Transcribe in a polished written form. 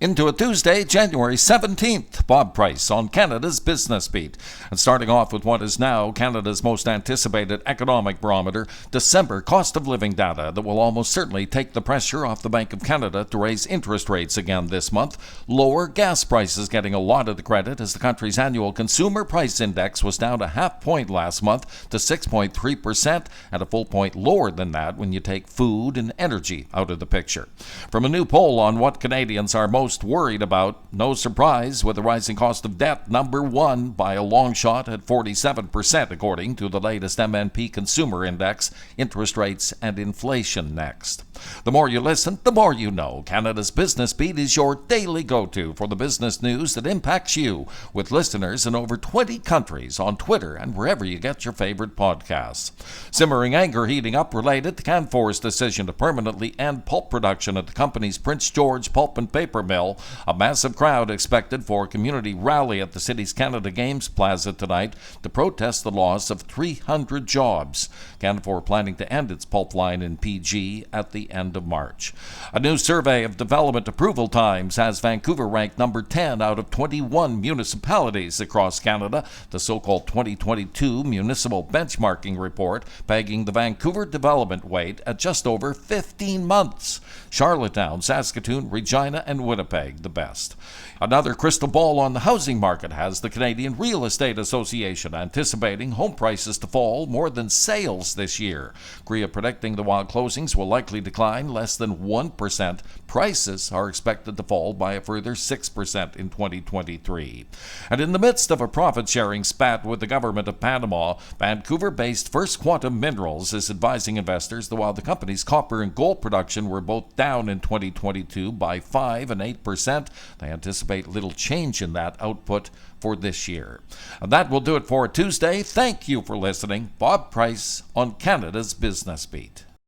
Into a Tuesday, January 17th. Bob Price on Canada's Business Beat. And starting off with what is now Canada's most anticipated economic barometer, December cost of living data that will almost certainly take the pressure off the Bank of Canada to raise interest rates again this month. Lower gas prices getting a lot of the credit as the country's annual consumer price index was down a half point last month to 6.3% and a full point lower than that when you take food and energy out of the picture. From a new poll on what Canadians are most worried about, no surprise with the rising cost of debt, number one by a long shot at 47% according to the latest MNP Consumer Index, interest rates and inflation next. The more you listen, the more you know. Canada's Business Beat is your daily go-to for the business news that impacts you, with listeners in over 20 countries on Twitter and wherever you get your favorite podcasts. Simmering anger heating up related to Canfor's decision to permanently end pulp production at the company's Prince George Pulp and Paper Mill. A massive crowd expected for a community rally at the city's Canada Games Plaza tonight to protest the loss of 300 jobs. Canfor planning to end its pulp line in PG at the end of March. A new survey of development approval times has Vancouver ranked number 10 out of 21 municipalities across Canada. The so-called 2022 Municipal Benchmarking Report pegging the Vancouver development wait at just over 15 months. Charlottetown, Saskatoon, Regina, and Winnipeg the best. Another crystal ball on the housing market has the Canadian Real Estate Association anticipating home prices to fall more than sales this year. CREA predicting the while closings will likely decline less than 1%, prices are expected to fall by a further 6% in 2023. And in the midst of a profit-sharing spat with the government of Panama, Vancouver-based First Quantum Minerals is advising investors that while the company's copper and gold production were both down in 2022 by 5% and 8%, they anticipate little change in that output for this year. And that will do it for Tuesday. Thank you for listening. Bob Price on Canada's Business Beat.